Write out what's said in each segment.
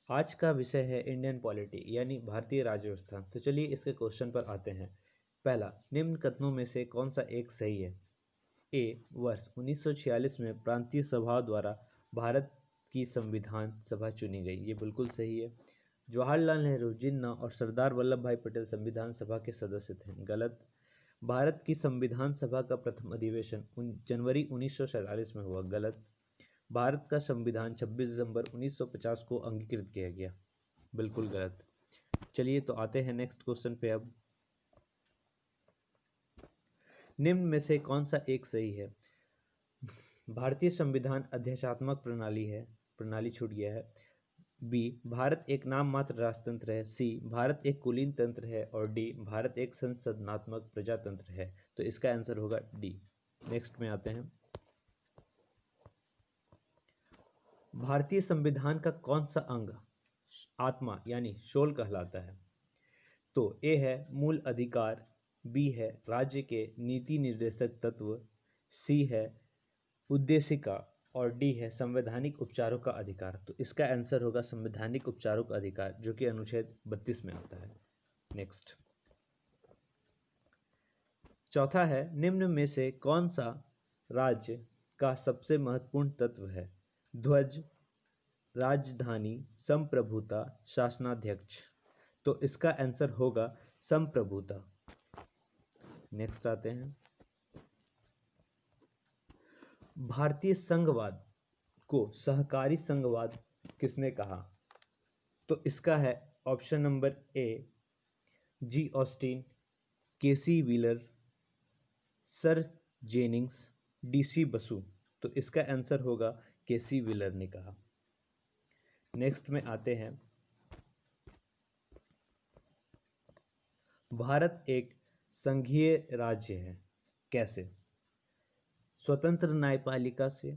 आज का विषय है इंडियन पॉलिटी यानी भारतीय राज्य व्यवस्था। तो चलिए इसके क्वेश्चन पर आते हैं। पहला, निम्न कथनों में से कौन सा एक सही है? ए, वर्ष 1946 में प्रांतीय सभाओं द्वारा भारत की संविधान सभा चुनी गई। ये बिल्कुल सही है। जवाहरलाल नेहरू, जिन्ना और सरदार वल्लभ भाई पटेल संविधान सभा के सदस्य थे। गलत। भारत की संविधान सभा का प्रथम अधिवेशन जनवरी 1947 में हुआ। गलत। भारत का संविधान 26 दिसंबर 1950 को अंगीकृत किया गया। बिल्कुल गलत। चलिए तो आते हैं नेक्स्ट क्वेश्चन पे। अब निम्न में से कौन सा एक सही है? भारतीय संविधान अध्यात्मक प्रणाली छूट गया है। बी, भारत एक नाम मात्र राजतंत्र है। सी, भारत एक कुलीन तंत्र है। और डी, भारत एक संसदनात्मक प्रजातंत्र है। तो इसका आंसर होगा डी। नेक्स्ट में आते हैं। भारतीय संविधान का कौन सा अंग आत्मा यानी शोल कहलाता है? तो ए है मूल अधिकार, बी है राज्य के नीति निर्देशक तत्व, सी है उद्देशिका और डी है संवैधानिक उपचारों का अधिकार। तो इसका आंसर होगा संवैधानिक उपचारों का अधिकार, जो कि अनुच्छेद 32 में आता है। नेक्स्ट, चौथा है, निम्न में से कौन सा राज्य का सबसे महत्वपूर्ण तत्व है? ध्वज, राजधानी, संप्रभुता, शासनाध्यक्ष। तो इसका आंसर होगा संप्रभुता। नेक्स्ट आते हैं। भारतीय संघवाद को सहकारी संघवाद किसने कहा? तो इसका है option number A, G Austin, KC Wheeler, sir Jennings, DC Basu. तो इसका आंसर होगा केसी व्हीलर ने कहा। नेक्स्ट में आते हैं। भारत एक संघीय राज्य है। कैसे? स्वतंत्र न्यायपालिका से,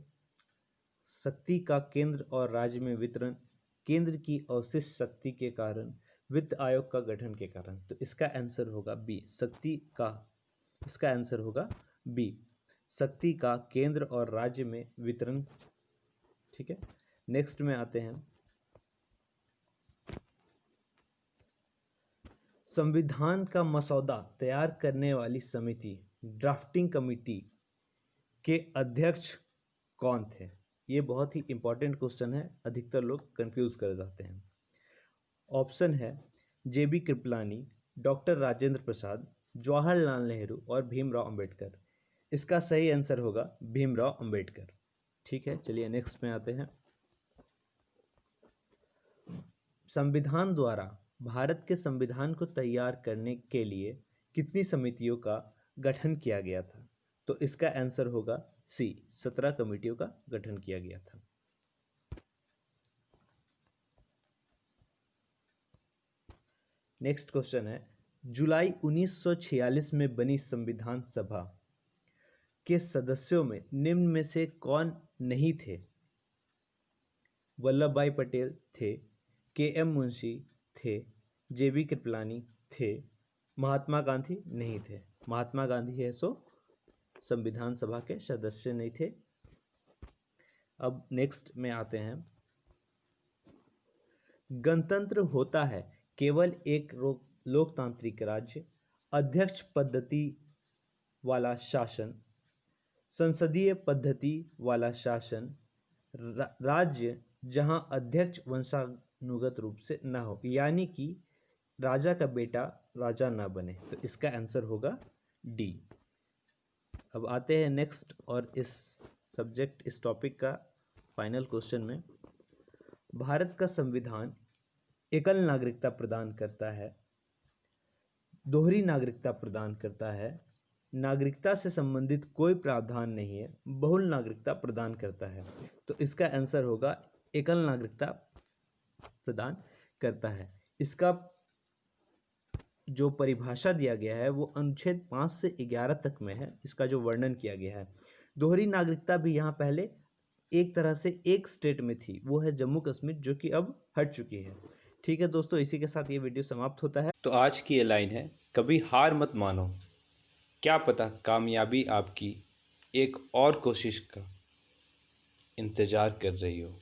शक्ति का केंद्र और राज्य में वितरण, केंद्र की अवशिष्ट शक्ति के कारण, वित्त आयोग का गठन के कारण। तो इसका आंसर होगा बी, इसका आंसर होगा बी, शक्ति का केंद्र और राज्य में वितरण। ठीक है। नेक्स्ट में आते हैं। संविधान का मसौदा तैयार करने वाली समिति, ड्राफ्टिंग कमेटी के अध्यक्ष कौन थे? ये बहुत ही इंपॉर्टेंट क्वेश्चन है, अधिकतर लोग कंफ्यूज कर जाते हैं। ऑप्शन है जेबी कृपलानी, डॉक्टर राजेंद्र प्रसाद, जवाहरलाल नेहरू और भीमराव अंबेडकर। इसका सही आंसर होगा भीमराव अंबेडकर। ठीक है, चलिए नेक्स्ट में आते हैं। संविधान द्वारा भारत के संविधान को तैयार करने के लिए कितनी समितियों का गठन किया गया था? तो इसका आंसर होगा सी, 17 कमेटियों का गठन किया गया था। नेक्स्ट क्वेश्चन है, जुलाई 1946 में बनी संविधान सभा के सदस्यों में निम्न में से कौन नहीं थे? वल्लभ भाई पटेल थे, के एम मुंशी थे, जेबी कृपलानी थे, महात्मा गांधी नहीं थे। महात्मा गांधी है सो संविधान सभा के सदस्य नहीं थे। अब नेक्स्ट में आते हैं। गणतंत्र होता है केवल एक लोकतांत्रिक राज्य, अध्यक्ष पद्धति वाला शासन, संसदीय पद्धति वाला शासन, राज्य जहां अध्यक्ष वंशानुगत रूप से न हो, यानी कि राजा का बेटा राजा ना बने। तो इसका आंसर होगा डी। अब आते हैं नेक्स्ट और इस टॉपिक का फाइनल क्वेश्चन में। भारत का संविधान एकल नागरिकता प्रदान करता है, दोहरी नागरिकता प्रदान करता है, नागरिकता से संबंधित कोई प्रावधान नहीं है, बहुल नागरिकता प्रदान करता है। तो इसका आंसर होगा एकल नागरिकता प्रदान करता है। इसका जो परिभाषा दिया गया है वो अनुच्छेद 5 से 11 तक में है। इसका जो वर्णन किया गया है। दोहरी नागरिकता भी यहाँ पहले एक तरह से एक स्टेट में थी, वो है जम्मू कश्मीर, जो कि अब हट चुकी है। ठीक है दोस्तों, इसी के साथ ये वीडियो समाप्त होता है। तो आज की ये लाइन है, कभी हार मत मानो, क्या पता कामयाबी आपकी एक और कोशिश का इंतज़ार कर रही हो।